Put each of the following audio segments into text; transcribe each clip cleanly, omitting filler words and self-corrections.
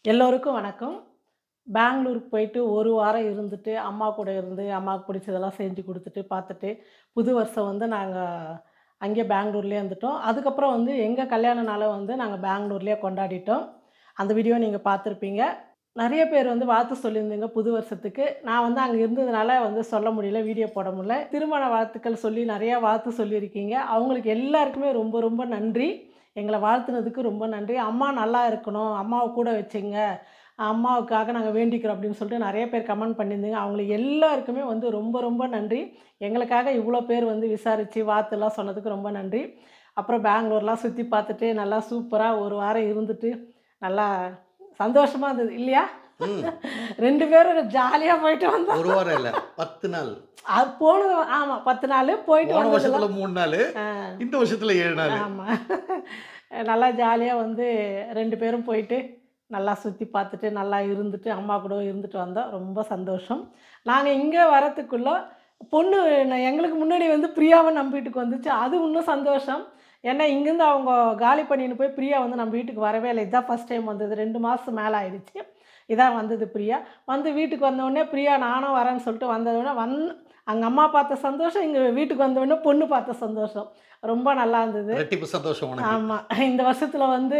எல்லோருக்கும் வணக்கம். பெங்களூருக்கு போயிட்டு 1 வாரம் இருந்துட்டு, அம்மா கூட இருந்து, அம்மாவுக்கு பிடிச்சதெல்லாம் செஞ்சு குடுத்துட்டு, பார்த்துட்டு, புது வருஷம் வந்து நாங்க அங்கேயே பெங்களூர்லயே இருந்துட்டோம். அதுக்கப்புறம் வந்து எங்க கல்யாண நாள வந்து நாங்க பெங்களூர்லயே கொண்டாடிட்டோம். அந்த வீடியோ நீங்க பார்த்துருப்பீங்க. நெறைய பேர் வந்து வாழ்த்து சொல்லியிருந்தீங்க புது வருஷத்துக்கு. நான் வந்து அங்க இருந்ததுனால வந்து சொல்ல முடியல, வீடியோ போட முடியல. திருமண வாழ்த்துக்கள் சொல்லி நெறையா வாழ்த்து சொல்லியிருக்கீங்க. அவங்களுக்கு எல்லாருக்குமே ரொம்ப ரொம்ப நன்றி. எங்கள வாழ்த்துனதுக்கு ரொம்ப நன்றி. அம்மா நல்லா இருக்கணும், அம்மாவ கூட வச்சுங்க, அம்மாவுக்காக நாங்க வேண்டிக்கிறோம் அப்படின்னு சொல்லிட்டு நெறைய பேர் கமெண்ட் பண்ணியிருந்தீங்க. அவங்களுக்கு எல்லாருக்குமே வந்து ரொம்ப ரொம்ப நன்றி. எங்களுக்காக இவ்வளோ பேர் வந்து விசாரிச்சு வாழ்த்துலாம் சொன்னதுக்கு ரொம்ப நன்றி. அப்புறம் பெங்களூர்லாம் சுத்தி பார்த்துட்டு, நல்லா சூப்பரா 1 வாரம் இருந்துட்டு, நல்லா சந்தோஷமா இருந்தது இல்லையா? ம். 2 பேரும் ஜாலியா போயிட்டு வந்தோம். 1 வாரம் இல்ல. 10 நாள். அது போனது ஆமா 10 நாளு போயிட்டு போன வந்ததுல வருஷத்துல 3 நாளு. இந்த வருஷத்துல 7 நாளு. ஆமா. நல்லா ஜாலியா வந்து 2 பேரும் போயிட்டு, நல்லா சுத்தி பார்த்துட்டு, நல்லா இருந்துட்டு, அம்மா கூட இருந்துட்டு வந்தோம். ரொம்ப சந்தோஷம். நாங்க இங்க வரத்துக்குள்ள பொண்ணு எங்களுக்கு முன்னாடி வந்து பிரியாவ நம்ம வீட்டுக்கு வந்துச்சு. அது இன்னும் சந்தோஷம். ஏன்னா இங்கேருந்து அவங்க காலி பண்ணின்னு போய் பிரியா வந்து நம்ம வீட்டுக்கு வரவே இல்ல. இதான் ஃபர்ஸ்ட் டைம் வந்தது. 2 மாசம் மேல ஆயிடுச்சு. இதான் வந்தது பிரியா. வந்து வீட்டுக்கு வந்தவுடனே பிரியா நானும் வரேன்னு சொல்லிட்டு வந்தவுடனே அங்க அம்மா பார்த்த சந்தோஷம், இங்க வீட்டுக்கு வந்தவுடனே பொண்ணு பார்த்த சந்தோஷம். ரொம்ப நல்லா இருந்தது. ரெட்டிப்பு சந்தோஷம் உனக்கு. ஆமா. இந்த வருஷத்துல வந்து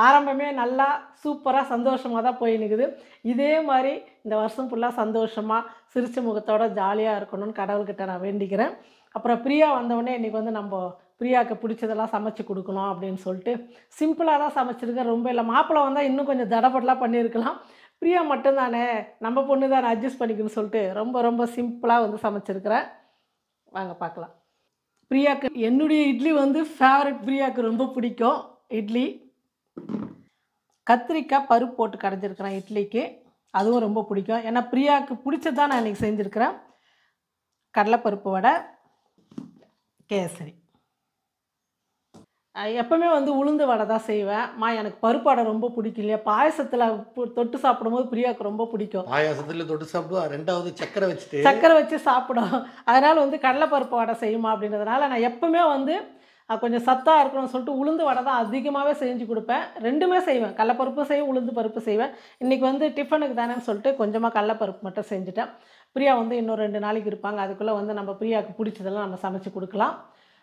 ஆரம்பமே நல்லா சூப்பரா சந்தோஷமா தான் போயின்னுக்குது. இதே மாரி இந்த வருஷம் ஃபுல்லா சந்தோஷமா, சிரிச்ச முகத்தோட ஜாலியா இருக்கணும்னு கடவுள்கிட்ட நான் வேண்டிக்கிறேன். அப்புறம் பிரியா வந்தவுடனே இன்னைக்கு வந்து பிரியாக்கு பிடிச்சதெல்லாம் சமைச்சு குடுக்கணும் அப்படின்னு சொல்லிட்டு, சிம்பிளா தான் சமைச்சிருக்கேன். ரொம்ப இல்ல. மாப்பிள வந்தா இன்னும் கொஞ்சம் தடபடலாம் பண்ணியிருக்கலாம். பிரியா மட்டும் தானே, நம்ம பொண்ணு தானே அட்ஜஸ்ட் பண்ணிக்கணும்னு சொல்லிட்டு, ரொம்ப ரொம்ப சிம்பிளா வந்து சமைச்சிருக்கிறேன். வாங்க பார்க்கலாம். பிரியாக்கு என்னுடைய இட்லி வந்து ஃபேவரைட். பிரியாக்கு ரொம்ப பிடிக்கும் இட்லி. கத்திரிக்காய் பருப்பு போட்டு கடைஞ்சிருக்கிறேன் இட்லிக்கு. அதுவும் ரொம்ப பிடிக்கும். ஏன்னா பிரியாக்கு பிடிச்சது தான் நான் இன்றைக்கி செஞ்சுருக்கிறேன். கடலைப்பருப்பு வடை, கேசரி. எப்பவுமே வந்து உளுந்து வடை தான் செய்வேன். எனக்கு பருப்பு வடை ரொம்ப பிடிக்கும் இல்லையா? பாயாசத்தில தொட்டு சாப்பிடும்போது பிரியாவுக்கு ரொம்ப பிடிக்கும். பாயாசத்துல தொட்டு சாப்பிடுவா. 2வது சர்க்கரை வச்சுட்டு. சர்க்கரை வச்சு சாப்பிடும். அதனால வந்து கடலைப்பருப்பு வடை செய்யுமா அப்படின்றதுனால, நான் எப்பவுமே வந்து கொஞ்சம் சத்தா இருக்கணும்னு சொல்லிட்டு உளுந்து வடை தான் அதிகமாவே செஞ்சு குடுப்பேன். 2மே செய்வேன். கடலைப்பருப்பும் செய்வேன், உளுந்து பருப்பு செய்வேன். இன்னைக்கு வந்து டிஃபனுக்கு தானேன்னு சொல்லிட்டு கொஞ்சமா கடலைப்பருப்பு மட்டும் செஞ்சுட்டேன். பிரியா வந்து இன்னும் 2 நாளைக்கு இருப்பாங்க. அதுக்குள்ள வந்து நம்ம பிரியாவுக்கு பிடிச்சதெல்லாம் நம்ம சமைச்சு குடுக்கலாம்.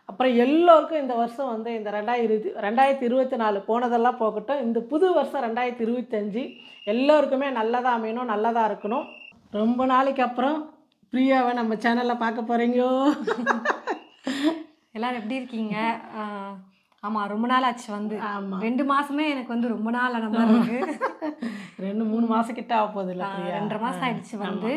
அப்புறம் எல்லோருக்கும் இந்த வருஷம் வந்து இந்த 2024 போனதெல்லாம் போகட்டும். இந்த புது வருஷம் 2025 எல்லோருக்குமே நல்லதா அமையணும், நல்லதா இருக்கணும். ரொம்ப நாளைக்கு அப்புறம் பிரியாவ நம்ம சேனல்ல பார்க்க போறீங்கோ. எல்லாரும் எப்படி இருக்கீங்க? ஆ, ஆமா ரொம்ப நாள் ஆச்சு வந்து. ஆமா. 2 மாசமே எனக்கு வந்து ரொம்ப நாள் ஆன மாரி இருக்கு. 2, 3 மாசம் கிட்ட ஆக போகுதுல்ல பிரியா? 2 1/2 மாசம் ஆயிடுச்சு வந்து.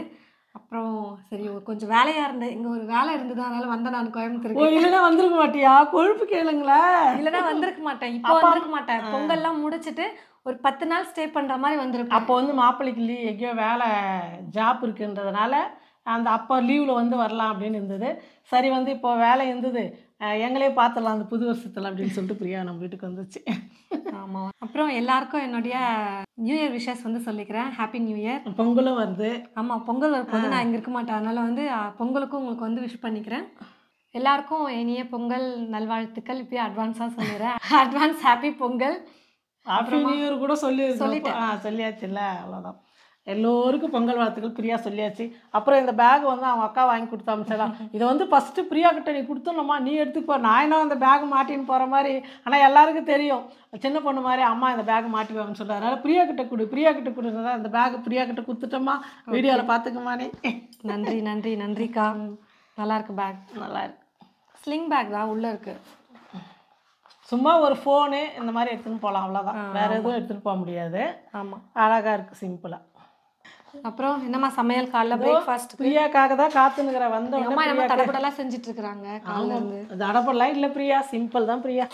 அப்புறம் சரி கொஞ்சம் வேலையா இருந்தேன். இங்க ஒரு வேலை இருந்தது. அதனால வந்தேன் நான் ஓ! கோயம்புத்தூருக்கு. இல்லைன்னா வந்திருக்க மாட்டியா? கொழுப்பு கேளுங்களேன். இல்லன்னா வந்திருக்க மாட்டேன். இப்போ வந்திருக்க மாட்டேன். பொங்கல்லாம் முடிச்சிட்டு ஒரு 10 நாள் ஸ்டே பண்ற மாரி வந்திருப்பேன். அப்போ வந்து மாப்பிள்ளைக்கு எங்கேயோ வேலை ஜாப் இருக்குன்றதுனால, அப்போ லீவ்ல வந்து வரலாம் அப்படின்னு இருந்தது. சரி வந்து இப்போ வேலை இருந்தது. எங்களையே பார்த்துடலாம் அந்த புது வருஷத்துல அப்படின்னு சொல்லிட்டு பிரியா நம்ம வீட்டுக்கு வந்துச்சு. ஆமா. அப்புறம் எல்லாருக்கும் என்னுடைய நியூ இயர் விஷஸ் வந்து சொல்லிக்கிறேன். Happy new year. பொங்கலும் வருது. ஆமா. பொங்கல் வரப்போது நான் இங்க இருக்க மாட்டேன். அதனால வந்து பொங்கலுக்கும் உங்களுக்கு வந்து விஷ் பண்ணிக்கிறேன். எல்லாருக்கும் இனிய பொங்கல் நல்வாழ்த்துக்கள். இப்பயே அட்வான்ஸா சொல்லிடுறேன். Advance happy Pongal. Happy new year கூட சொல்லிட்டேன். சொல்லியாச்சுல்ல அவ்வளோதான். எல்லோருக்கும் பொங்கல் வாழ்த்துக்கள். பிரியா சொல்லியாச்சு. அப்புறம் இந்த பேக் வந்து அவங்க அக்கா வாங்கி கொடுத்து அமிச்சதா. இதை வந்து ஃபஸ்ட்டு பிரியா கிட்ட நீ கொடுத்துடணுமா, நீ எடுத்துப்போ. நான் என்ன அந்த பேக் மாட்டின்னு போகிற மாதிரி. ஆனால் எல்லாருக்கும் தெரியும் சின்ன பொண்ணு மாதிரி அம்மா இந்த பேக் மாட்டிவாங்கன்னு சொல்லிட்டு. அதனால பிரியா கிட்ட கொடுக்குறதா இந்த பேக் பிரியா கிட்ட கொடுத்துட்டோமா. வீடியோவில் பார்த்துக்குமா நீ. நன்றி நன்றி நன்றிக்கா. நல்லா இருக்கு பேக். நல்லா இருக்கு. ஸ்லிங் பேக் தான் உள்ள இருக்கு. சும்மா ஒரு ஃபோனு இந்த மாதிரி எடுத்துன்னு போகலாம் அவ்வளோதான். வேற எதுவும் எடுத்துகிட்டு போக முடியாது. ஆமாம். அழகாக இருக்குது சிம்பிளாக. அப்புறம் என்னம்மா சமையல் காலைல பிரேக்ஃபாஸ்ட்? பிரியாக்காக தான் காத்துனுக்குற வந்த அம்மா நம்ம தடபடலாம் செஞ்சுட்டு இருக்காங்க காலைல இருந்து. தடப்படலாம் இல்லை பிரியா, சிம்பிள் தான் பிரியா.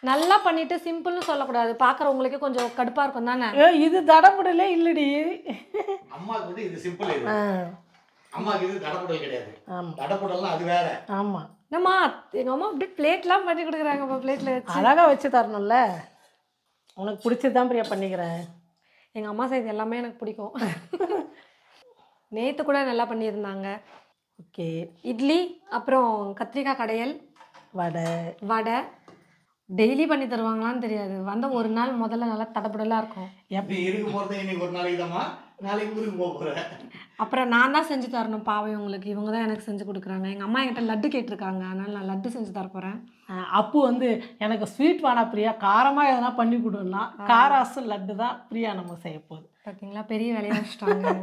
நல்லா பண்ணிட்டு சிம்பிள்னு சொல்லக்கூடாது. பார்க்குறவங்களுக்கே கொஞ்சம் கடுப்பா இருக்கும் தானே. இது தடப்படலே இல்லடி. அம்மாக்கு வந்து இது சிம்பிள் இது. ஆ, அம்மாக்கு இது தடபுடல் கிடையாது. ஆமாம் தடபுடல்லாம் அது வேற. ஆமாம். என்னம்மா எங்கள் அம்மா அப்படியே பிளேட்லாம் பண்ணி கொடுக்குறாங்க. இப்போ பிளேட்டில் வச்சு அழகாக வச்சு தரணும்ல. உனக்கு பிடிச்சது தான் பிரியா பண்ணிக்கிறேன். எங்கள் அம்மா செய்து எல்லாமே எனக்கு பிடிக்கும். நேற்று கூட நல்லா பண்ணியிருந்தாங்க. ஓகே. இட்லி, அப்புறம் கத்திரிக்காய் கடையல், வடை, வடை, டெய்லி பண்ணி தருவாங்களான்னு தெரியாது. வந்த ஒரு நாள் முதல்ல நல்லா தடபுடலா இருக்கும். எப்படி இருக்க போறது இன்னைக்கு ஒரு நாளைக்கு தாம்மா, நாளைக்கு ஊருக்கு போக போறேன். அப்புறம் நான் தான் செஞ்சு தரணும் பாவம் இவங்களுக்கு. இவங்க தான் எனக்கு செஞ்சு கொடுக்குறாங்க. எங்கள் அம்மா என்கிட்ட லட்டு கேட்டிருக்காங்க. அதனால நான் லட்டு செஞ்சு தர போகிறேன். அப்பு வந்து எனக்கு ஸ்வீட் வேணா பிரியா, காரமாக எதனா பண்ணி கொடுன்னா காராசு லட்டு தான் பிரியா நம்ம செய்ய போகுது. பார்த்தீங்களா, பெரிய வேலையாக வச்சுட்டாங்க.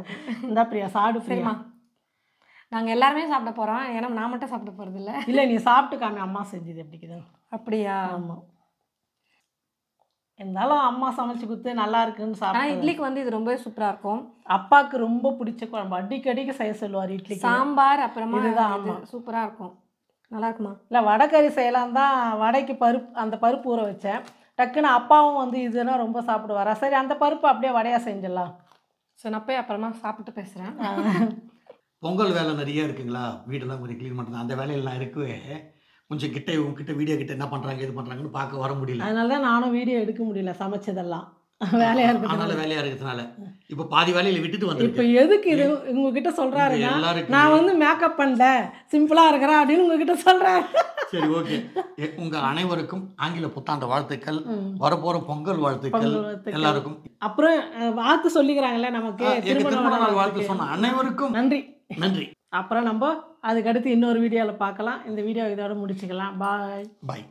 இந்தா பிரியா சாப்பிடு. சரிம்மா, நாங்கள் எல்லாருமே சாப்பிட போகிறோம். ஏன்னா நான் மட்டும் சாப்பிட போகிறது இல்லை. இல்லை நீ சாப்பிட்டு காமி அம்மா செஞ்சது எப்படிக்குதுன்னு. அப்படியா? ஆமாம். இருந்தாலும் அம்மா சமைச்சு கொடுத்து நல்லா இருக்குன்னு ஆனால் சாப்பிட்டு. இட்லிக்கு வந்து இது ரொம்பவே சூப்பராக இருக்கும். அப்பாவுக்கு ரொம்ப பிடிச்ச குழம்பு, அடிக்கடிக்கு செய்ய சொல்லுவார் இட்லிக்கு. சாம்பார் அப்புறமா இதுதான். இது ஆமாம், சூப்பராக இருக்கும். நல்லா இருக்குமா? இல்லை வடைக்கறி செய்யலாம் தான் வடைக்கு அந்த பருப்பு ஊற வச்சேன். டக்குன்னு அப்பாவும் வந்து இதுனா ரொம்ப சாப்பிடுவாரா, சரி அந்த பருப்பு அப்படியே வடையாக செஞ்சிடலாம். சரி, நான் போய் அப்புறமா சாப்பிட்டு பேசுகிறேன். பொங்கல் வேலை நிறைய இருக்குங்களா, வீடெல்லாம் கொஞ்சம் க்ளீன் பண்ணுறது, அந்த வேலையெல்லாம் இருக்கவே கொஞ்சம் கிட்ட உங்ககிட்ட வீடியோ கிட்ட என்ன பண்ணுறாங்க எது பண்ணுறாங்கன்னு பார்க்க வர முடியல. அதனால தான் நானும் வீடியோ எடுக்க முடியல, சமைச்சதெல்லாம் வேலையாக அதனால இருக்குது. வேலையாக இருக்கிறதுனால இப்போ பாதி வேலையில் விட்டுட்டு இப்போ வந்துருக்கு. எதுக்கு இது உங்ககிட்ட சொல்கிறாருன்னா, எல்லாருக்கும் நான் வந்து மேக்கப் பண்ணல சிம்பிளாக இருக்கிறேன் அப்படின்னு உங்ககிட்ட சொல்கிறேன். சரி, ஓகே. உங்கள் அனைவருக்கும் ஆங்கில புத்தாண்டு வாழ்த்துக்கள், வரப்போகிற பொங்கல் வாழ்த்துக்கள் எல்லாருக்கும். அப்புறம் வாழ்த்து சொல்லிக்கிறாங்கல்ல நமக்கு, திருமண நாள் வாழ்த்து சொன்ன அனைவருக்கும் நன்றி. நன்றி. அப்புறம் நம்ம அதுக்கடுத்து இன்னொரு வீடியோவில் பார்க்கலாம். இந்த வீடியோ இதோட முடிச்சுக்கலாம். பாய். பாய்.